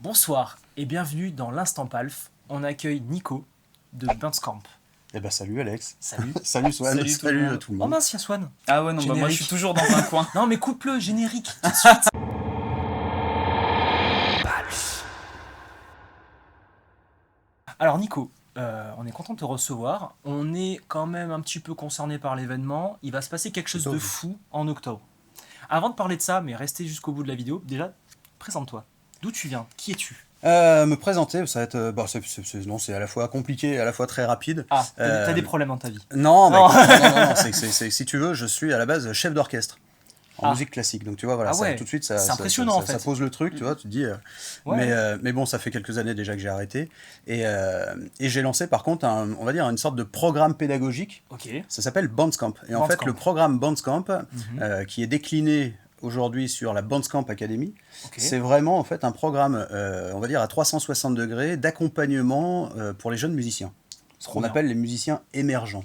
Bonsoir et bienvenue dans l'Instant Palf. On accueille Nico de Bandscamp. Eh ben salut Alex. Salut. Salut Swan. Salut tout le Oh monde. mince, y'a Swan. Ah ouais, non, bah moi je suis toujours dans un coin. Non mais coupe-le, générique, tout de suite. Alors Nico, on est content de te recevoir. On est quand même un petit peu concerné par l'événement. Il va se passer quelque chose de fou en octobre. Avant de parler de ça, mais restez jusqu'au bout de la vidéo, déjà, présente-toi. D'où tu viens? Qui es-tu? Me présenter, ça va être. Non, c'est à la fois compliqué et à la fois très rapide. Ah, t'as des problèmes dans ta vie? Non, Non. non, si tu veux, je suis à la base chef d'orchestre en musique classique. Donc tu vois, voilà, Ah ouais. tout de suite, C'est impressionnant, en fait. ça pose le truc, tu vois, tu te dis. Ouais. Mais bon, ça fait quelques années déjà que j'ai arrêté. Et j'ai lancé par contre, on va dire, une sorte de programme pédagogique. Ok. Ça s'appelle Bandscamp. Et en fait, le programme Bandscamp, qui est décliné aujourd'hui sur la Bandscamp Academy, c'est vraiment en fait un programme, on va dire à 360 degrés d'accompagnement pour les jeunes musiciens, ce qu'on appelle les musiciens émergents.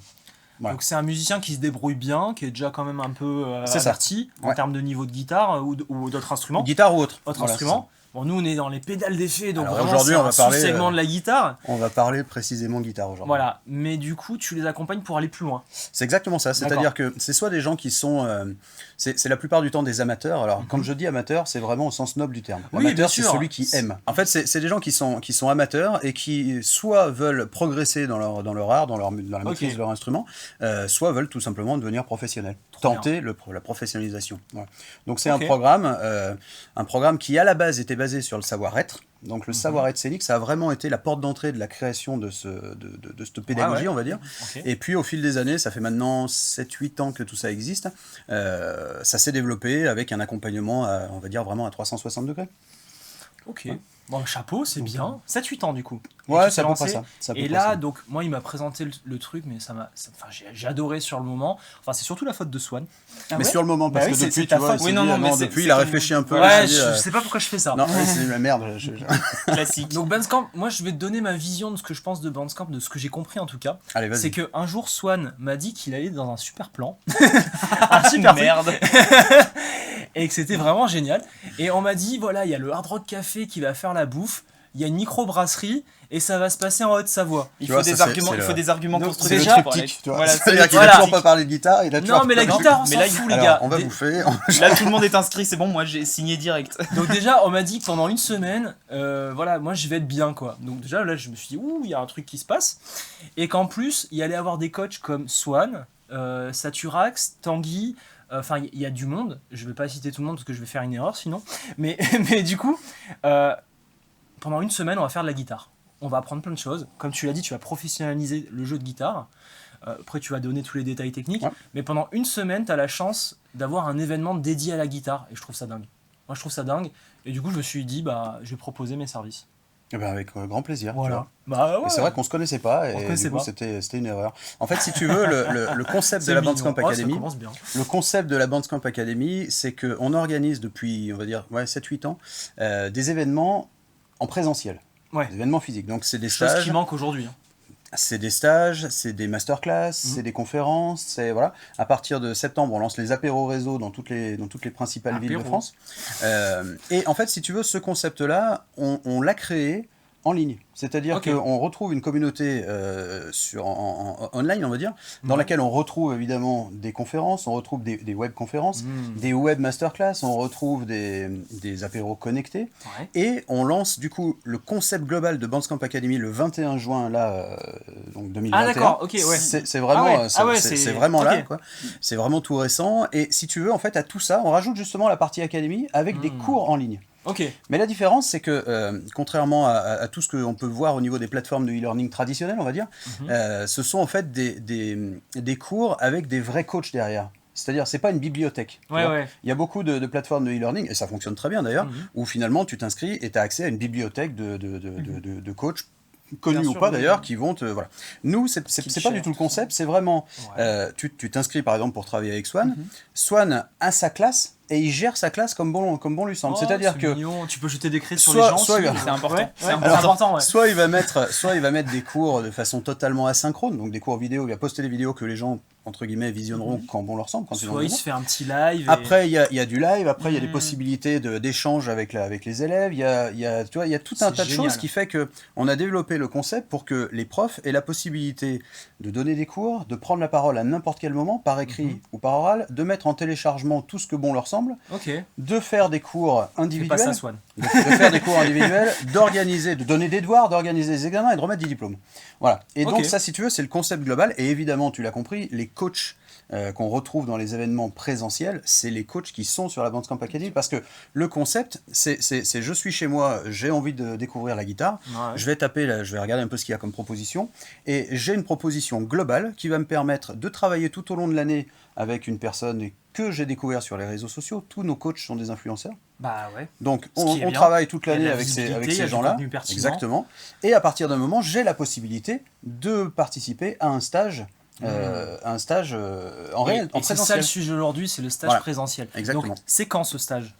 Voilà. Donc c'est un musicien qui se débrouille bien, qui est déjà quand même un peu C'est averti en termes de niveau de guitare ou d'autres instruments. Guitare ou autre. Autre instrument. Bon, nous on est dans les pédales d'effet, donc alors, vraiment aujourd'hui, c'est on va un parler, sous-segment de la guitare. On va parler précisément guitare aujourd'hui. Voilà, mais du coup tu les accompagnes pour aller plus loin. C'est exactement ça, c'est-à-dire que c'est soit des gens qui sont, c'est la plupart du temps des amateurs. Alors quand je dis amateur, c'est vraiment au sens noble du terme. Oui, Amateur, bien c'est sûr. celui qui aime. En fait, c'est des gens qui sont amateurs et qui soit veulent progresser dans leur art, dans la maîtrise de leur instrument, soit veulent tout simplement devenir professionnels, tenter la professionnalisation. Voilà. Donc c'est un programme qui à la base était basé sur le savoir-être. Donc le savoir-être scénique, ça a vraiment été la porte d'entrée de la création de cette pédagogie, on va dire. Et puis au fil des années, ça fait maintenant 7-8 ans que tout ça existe, ça s'est développé avec un accompagnement, on va dire vraiment à 360 degrés. Ok. Bon, chapeau, c'est bien. 7-8 ans du coup. Ouais, c'est à peu près ça. Et là, donc, moi, il m'a présenté le truc, mais j'ai adoré sur le moment. Enfin, c'est surtout la faute de Swan. Mais sur le moment, parce que depuis, tu vois, depuis, il a réfléchi un peu. Ouais, je sais pas pourquoi je fais ça. Non, c'est la merde. Classique. Donc, Bandscamp, moi, je vais te donner ma vision de ce que je pense de Bandscamp, de ce que j'ai compris en tout cas. Allez, vas-y. C'est qu'un jour, Swan m'a dit qu'il allait dans un super plan. Un super merde. Et que c'était vraiment génial. Et on m'a dit, voilà, il y a le Hard Rock Café qui va faire la bouffe, il y a une microbrasserie et ça va se passer en Haute-Savoie. Il faut des arguments constructifs. Déjà, c'est le triptyque, tu vois. Voilà, C'est-à-dire qu'il a toujours pas parlé de guitare, il a toujours non, mais la guitare, on s'en fout, les gars. On va bouffer. Là, tout le monde est inscrit, c'est bon, moi j'ai signé direct. Donc déjà, on m'a dit que pendant une semaine, voilà, moi je vais être bien, quoi. Donc déjà, là, je me suis dit, ouh, il y a un truc qui se passe. Et qu'en plus, il y allait avoir des coachs comme Swan, Saturax, Tanguy. Enfin, il y a du monde. Je vais pas citer tout le monde parce que je vais faire une erreur sinon. Mais du coup, pendant une semaine, on va faire de la guitare. On va apprendre plein de choses. Comme tu l'as dit, tu vas professionnaliser le jeu de guitare. Après, tu vas donner tous les détails techniques. Ouais. Mais pendant une semaine, tu as la chance d'avoir un événement dédié à la guitare. Et je trouve ça dingue. Moi, je trouve ça dingue. Et du coup, je me suis dit, je vais proposer mes services. Eh ben avec grand plaisir. Voilà. Ouais. C'est vrai qu'on se connaissait pas et du coup c'était une erreur. En fait, si tu veux, le concept de la Bandscamp Academy, le concept de la Bandscamp Academy, c'est que on organise depuis, on va dire, 7-8 ans, des événements en présentiel, des événements physiques. Donc c'est des stages. Chose qui manque aujourd'hui. C'est des stages, c'est des masterclass, c'est des conférences, c'est voilà. À partir de septembre, on lance les apéros réseau dans toutes les principales villes de France. Et en fait, si tu veux, ce concept-là, on l'a créé en ligne. C'est-à-dire qu'on retrouve une communauté online, on va dire, dans laquelle on retrouve évidemment des conférences, on retrouve des web conférences, des web masterclass, on retrouve des apéros connectés, et on lance du coup le concept global de Bandscamp Academy le 21 juin, là, donc 2021. Ah d'accord, ok, ouais. C'est vraiment, c'est vraiment là, quoi. C'est vraiment tout récent, et si tu veux, en fait, à tout ça, on rajoute justement la partie Academy avec des cours en ligne. Mais la différence, c'est que, contrairement à tout ce qu'on peut voir au niveau des plateformes de e-learning traditionnelles, on va dire, ce sont en fait des cours avec des vrais coachs derrière. C'est-à-dire, c'est pas une bibliothèque. Il y a beaucoup de plateformes de e-learning, et ça fonctionne très bien d'ailleurs, où finalement tu t'inscris et tu as accès à une bibliothèque de coachs, connus ou pas d'ailleurs, qui vont te... Voilà. Nous, c'est pas du tout le concept, c'est vraiment... Tu t'inscris par exemple pour travailler avec Swan. Swan a sa classe, et il gère sa classe comme bon lui semble. C'est-à-dire que mignon. Tu peux jeter des craies sur les gens. C'est important. Ouais, c'est important. Ouais. Soit il va mettre des cours de façon totalement asynchrone, donc des cours vidéo, il va poster des vidéos que les gens entre guillemets visionneront quand bon leur semble. Quand soit il se fait un petit live. Après il y a du live, après il y a des possibilités d'échange avec les élèves. Il y a tout un tas de choses qui fait que on a développé le concept pour que les profs aient la possibilité de donner des cours, de prendre la parole à n'importe quel moment, par écrit ou par oral, de mettre en téléchargement tout ce que bon leur semble, de faire des cours individuels, pas ça, Swan. de faire des cours individuels, d'organiser, de donner des devoirs, d'organiser des examens et de remettre des diplômes. Voilà. Et donc ça, si tu veux, c'est le concept global. Et évidemment, tu l'as compris, les coachs qu'on retrouve dans les événements présentiels, c'est les coachs qui sont sur la Bandcamp Academy, parce que le concept, c'est je suis chez moi, j'ai envie de découvrir la guitare, je vais je vais regarder un peu ce qu'il y a comme proposition, et j'ai une proposition globale qui va me permettre de travailler tout au long de l'année avec une personne que j'ai découvert sur les réseaux sociaux. Tous nos coachs sont des influenceurs. Bah ouais. Donc on travaille toute l'année avec ces gens-là. Exactement. Et à partir d'un moment, j'ai la possibilité de participer à un stage. En réel, en présentiel. C'est ça le sujet aujourd'hui, c'est le stage présentiel. Exactement. Donc c'est quand ce stage ?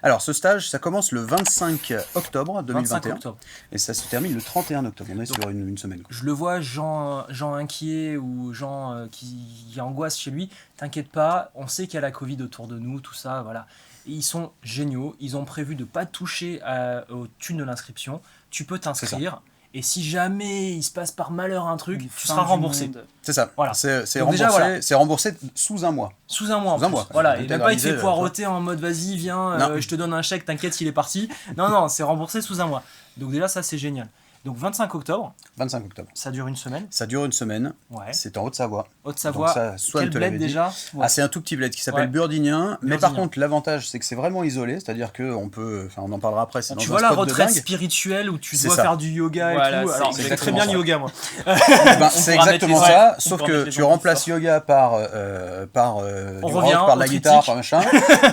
Alors ce stage, ça commence le 25 octobre 2021 25 octobre. Et ça se termine le 31 octobre. On est sur une semaine. Je le vois, gens inquiets ou gens qui angoissent chez lui. T'inquiète pas, on sait qu'il y a la Covid autour de nous, tout ça, voilà. Et ils sont géniaux, ils ont prévu de pas toucher aux thunes de l'inscription. Tu peux t'inscrire. Et si jamais il se passe par malheur un truc, tu seras remboursé. C'est ça. Voilà. C'est remboursé, c'est remboursé sous un mois. Sous un mois en plus. Voilà. Et même pas il te fait poireauter en mode vas-y, viens, je te donne un chèque, t'inquiète, il est parti. Non, c'est remboursé sous un mois. Donc déjà, ça c'est génial. Donc 25 octobre. 25 octobre. Ça dure une semaine. Ça dure une semaine. Ouais. C'est en Haute-Savoie. Haute-Savoie. Quel bled déjà ? C'est un tout petit bled qui s'appelle Burdignin. Mais par contre, l'avantage, c'est que c'est vraiment isolé. C'est-à-dire qu'on peut. Enfin, on en parlera après. Tu vois la retraite spirituelle où tu dois faire du yoga et tout. Alors, c'est très bien le yoga, moi. C'est exactement ça. Sauf que tu remplaces yoga par du rock, par la guitare, par machin,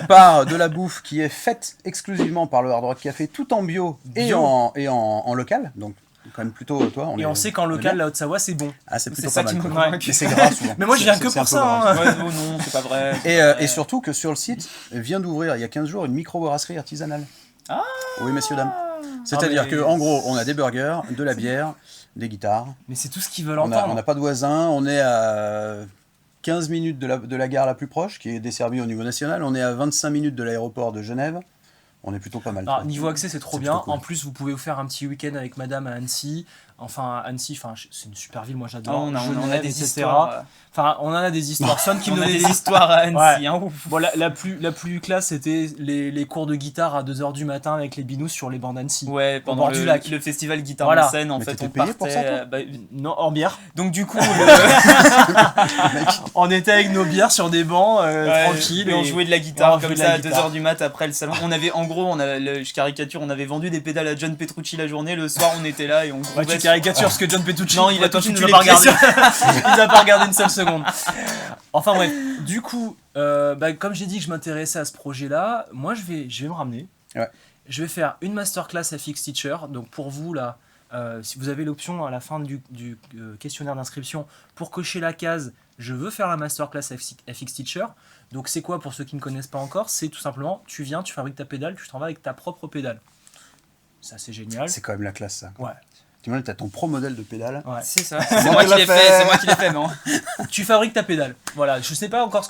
par de la bouffe qui est faite exclusivement par le Hard Rock Café, tout en bio et en local. Donc quand même plutôt toi. On sait qu'en local, la Haute-Savoie, c'est bon. Ah, c'est plutôt ça pas qui mal. me manque. Mais c'est gras souvent. Mais moi, je viens que pour ça. Non, c'est pas vrai. Et surtout que sur le site, vient d'ouvrir il y a 15 jours une microbrasserie artisanale. Ah. Oui, messieurs, dames. C'est-à-dire qu'en gros, on a des burgers, de la bière, des guitares. Mais c'est tout ce qu'ils veulent entendre. On n'a pas de voisins, on est à 15 minutes de la gare la plus proche, qui est desservie au niveau national. On est à 25 minutes de l'aéroport de Genève. On est plutôt pas mal. Alors, niveau accès, c'est trop bien. Cool. En plus, vous pouvez vous faire un petit week-end avec madame à Annecy. Enfin, Annecy, c'est une super ville, moi j'adore. On a des histoires. Enfin, on en a des histoires. Son qui on me a donnait des histoires à Annecy. Ouais. Bon, la plus classe, c'était les cours de guitare à 2h du matin avec les binous sur les bancs d'Annecy. Ouais, pendant le festival Guitare en scène, en fait, on partait. Pour ça, non, en bière. Donc, du coup, on était avec nos bières sur des bancs, tranquilles. Et on jouait de la guitare comme ça à 2h du mat après le salon. On avait, en gros, je caricature, on avait vendu des pédales à John Petrucci la journée. Le soir, on était là et on grouvait. Tu caricatures ce que John Petrucci. Non, il a tout il n'a pas regardé. Il n'a pas regardé une seule seconde. Enfin bref, du coup, comme j'ai dit que je m'intéressais à ce projet-là, moi je vais me ramener. Ouais. Je vais faire une masterclass FX Teacher. Donc pour vous là, si vous avez l'option à la fin du questionnaire d'inscription pour cocher la case, je veux faire la masterclass FX Teacher. Donc c'est quoi pour ceux qui ne connaissent pas encore ? C'est tout simplement, tu viens, tu fabriques ta pédale, tu t'en vas avec ta propre pédale. Ça c'est génial. C'est quand même la classe ça. Ouais. Tu as ton pro modèle de pédale. Ouais. C'est ça. C'est moi qui l'ai fait, non ? Tu fabriques ta pédale. Voilà. Je sais pas encore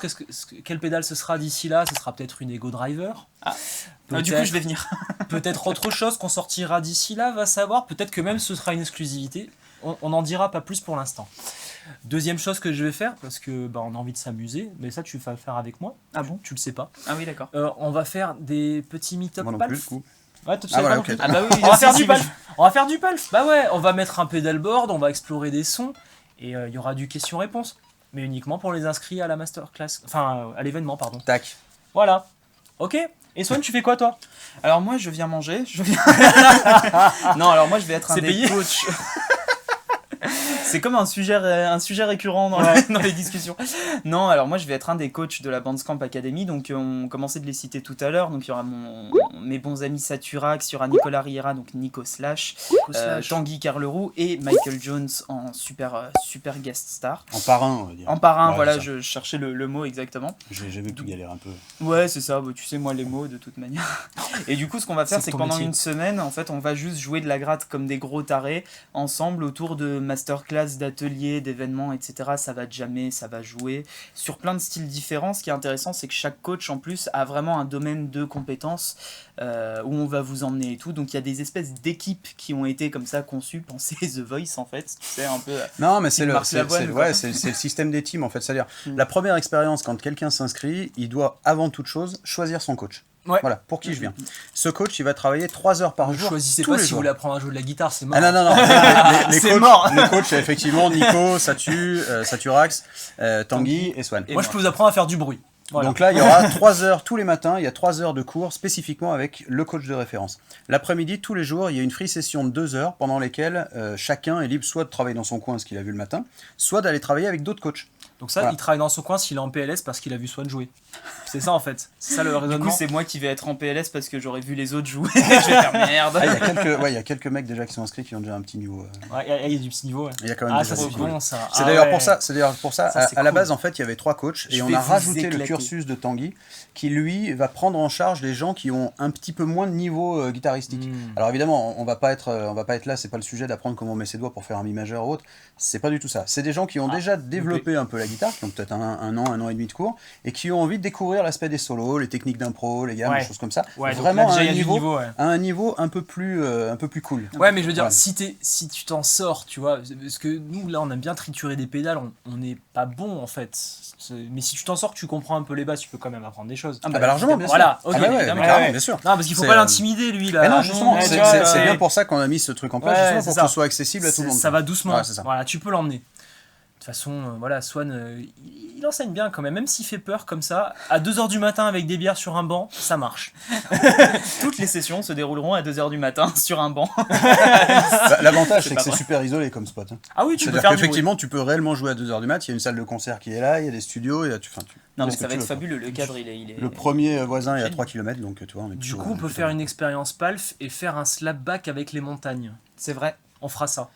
quelle pédale ce sera d'ici là. Ce sera peut-être une Ego Driver. Du coup, je vais venir. Peut-être autre chose qu'on sortira d'ici là, va savoir. Peut-être que même ce sera une exclusivité. On n'en dira pas plus pour l'instant. Deuxième chose que je vais faire, parce que on a envie de s'amuser, mais ça tu vas le faire avec moi. Ah bon ? Tu le sais pas. Ah oui, d'accord. On va faire des petits meet-up Moi non palf. plus, du coup. Ouais, okay. Ah bah oui, on va faire du palf. On va faire du palf. Bah ouais, on va mettre un pedalboard, on va explorer des sons et il y aura du question-réponse, mais uniquement pour les inscrits à la masterclass, enfin à l'événement pardon. Tac. Voilà. Ok. Et Swan, tu fais quoi toi ? Alors moi, je viens manger. Non, alors moi, je vais être un des coachs. C'est comme un sujet récurrent dans, dans les discussions. Non, alors moi je vais être un des coachs de la Bandcamp Academy, donc on commençait de les citer tout à l'heure, donc il y aura mes bons amis Saturax, il y aura Nicolas Riera, donc Nico Slash, Tanguy Carleroux et Michael Jones en super guest star. En parrain, on va dire. En parrain, voilà, je cherchais le mot exactement. J'ai vu que tu galères un peu. Ouais, c'est ça, tu sais moi les mots de toute manière. Et du coup ce qu'on va faire c'est que pendant une semaine, en fait on va juste jouer de la gratte comme des gros tarés, ensemble autour de masterclass, d'ateliers, d'événements, etc. Ça va jammer, ça va jouer sur plein de styles différents. Ce qui est intéressant, c'est que chaque coach en plus a vraiment un domaine de compétences où on va vous emmener et tout. Donc il y a des espèces d'équipes qui ont été comme ça conçues, pensées The Voice en fait, tu sais un peu. Non mais c'est le système des teams en fait. C'est-à-dire la première expérience quand quelqu'un s'inscrit, il doit avant toute chose choisir son coach. Ouais. Voilà, pour qui je viens. Ce coach, il va travailler 3 heures par jour. Choisissez pas si vous voulez apprendre à jouer de la guitare, c'est mort. Ah non. C'est mort. Les coachs, effectivement, Nico, Saturax, Tanguy et Swan. Moi, je peux vous apprendre à faire du bruit. Voilà. Donc là, il y aura 3 heures tous les matins, il y a 3 heures de cours spécifiquement avec le coach de référence. L'après-midi, tous les jours, il y a une free session de 2 heures pendant lesquelles chacun est libre soit de travailler dans son coin, ce qu'il a vu le matin, soit d'aller travailler avec d'autres coachs. Donc ça, il travaille dans son coin s'il est en PLS parce qu'il a vu Swan jouer. C'est ça en fait. C'est ça le raisonnement. Du coup, c'est moi qui vais être en PLS parce que j'aurais vu les autres jouer. Je vais faire merde. Il y a quelques mecs déjà qui sont inscrits qui ont déjà un petit niveau. Il y a du petit niveau. Ouais. Il y a quand même ça c'est bon ça. C'est d'ailleurs pour ça. À la base, en fait, il y avait 3 coachs et on a rajouté le cursus de Tanguy qui lui va prendre en charge les gens qui ont un petit peu moins de niveau guitaristique. Alors évidemment, on va pas être là. C'est pas le sujet d'apprendre comment on met ses doigts pour faire un mi majeur ou autre. C'est pas du tout ça. C'est des gens qui ont déjà développé un peu la guitare, qui ont peut-être un an et demi de cours, et qui ont envie de découvrir l'aspect des solos, les techniques d'impro, les gammes, des choses comme ça. Ouais, vraiment à un niveau un peu plus cool. Ouais, mais je veux dire, si tu t'en sors, tu vois, parce que nous là on aime bien triturer des pédales, on n'est pas bon en fait. Mais si tu t'en sors, que tu comprends un peu les bases, tu peux quand même apprendre des choses. Largement, bien sûr. Voilà, ok, bien sûr. Non, parce qu'il faut pas l'intimider lui là. Mais non, justement, c'est bien pour ça qu'on a mis ce truc en place, justement pour que ce soit accessible à tout le monde. Ça va doucement. Voilà, tu peux l'emmener. De toute façon, voilà, Swan, il enseigne bien quand même s'il fait peur comme ça, à 2h du matin avec des bières sur un banc, ça marche. Toutes les sessions se dérouleront à 2h du matin sur un banc. L'avantage, c'est que c'est super isolé comme spot. Ah oui, tu peux faire effectivement, tu peux réellement jouer à 2h du mat, il y a une salle de concert qui est là, il y a des studios, non mais ça va être fabuleux, le cadre il est... Le premier voisin est à 3 km, donc tu vois, on est Du coup, on peut faire une expérience PALF et faire un slapback avec les montagnes. C'est vrai. On fera ça.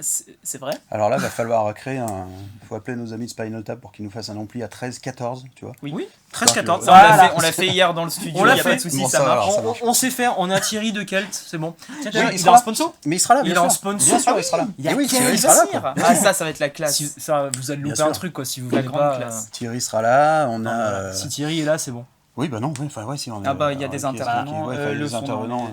C'est vrai. Alors là, il va falloir créer il faut appeler nos amis de Spinal Tap pour qu'ils nous fassent un ampli à 13-14, tu vois. Oui, 13-14. On l'a fait hier dans le studio, il n'y a pas de soucis, ça marche. On sait faire, on a Thierry de Kelt, c'est bon. Il est en sponsor. Mais il sera là, il est en sponsor. Bien sûr, il sera là. Oui, Thierry sera là. Ah, ça va être la classe. Ça, vous allez louper un truc, quoi, si vous voulez pas. Thierry sera là, on a... Si Thierry est là, c'est bon. Oui, bah non, si on est... Ah bah, il y a des intervenants. Les intervenants...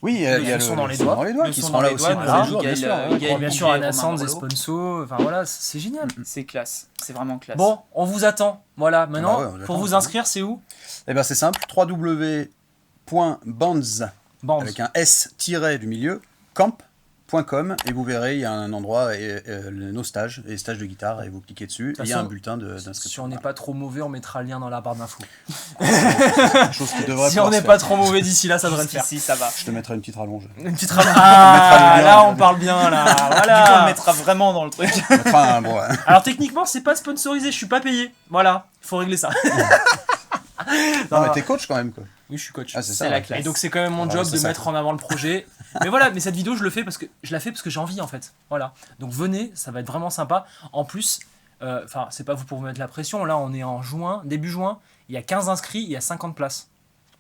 Oui, il y a le son dans les doigts qui seront là aussi tous les jours, bien sûr. Bien sûr, Anna Sands et Sponso, enfin voilà, c'est génial. C'est classe, c'est vraiment classe. Bon, on vous attend. Voilà, maintenant, pour vous inscrire, c'est où ? Eh ben c'est simple, www.bands avec un S tiré du milieu, camp.com, et vous verrez, il y a un endroit, nos stages, les stages de guitare, et vous cliquez dessus, et il y a un bulletin d'inscription. Si on n'est pas trop mauvais, on mettra le lien dans la barre d'infos. Si on n'est pas trop mauvais d'ici là, ça devrait le faire. Si, ça va. Je te mettrai une petite rallonge. Une petite rallonge. Ah, là on parle bien, là. Voilà. Du coup, on le mettra vraiment dans le truc. Alors techniquement, c'est pas sponsorisé, je suis pas payé. Voilà, faut régler ça. Non, mais t'es coach quand même, quoi. Oui, je suis coach. Ah, c'est ça. La classe. Et donc c'est quand même mon job de mettre en avant le projet. Mais voilà, mais cette vidéo je la fais parce que j'ai envie en fait. Voilà. Donc venez, ça va être vraiment sympa. En plus, c'est pas vous pour vous mettre la pression. Là, on est en juin, début juin. Il y a 15 inscrits, il y a 50 places.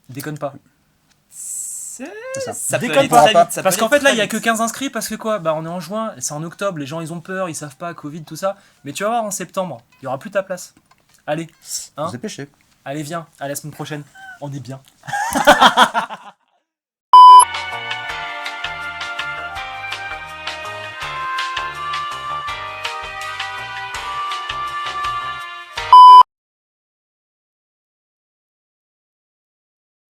Déconne pas. Ça déconne pas. Parce qu'en fait là, il y a que 15 inscrits parce que quoi ? Bah on est en juin, c'est en octobre. Les gens ils ont peur, ils savent pas Covid tout ça. Mais tu vas voir en septembre, il y aura plus ta place. Allez. Vous dépêchez. Allez, viens, à la semaine prochaine. On est bien.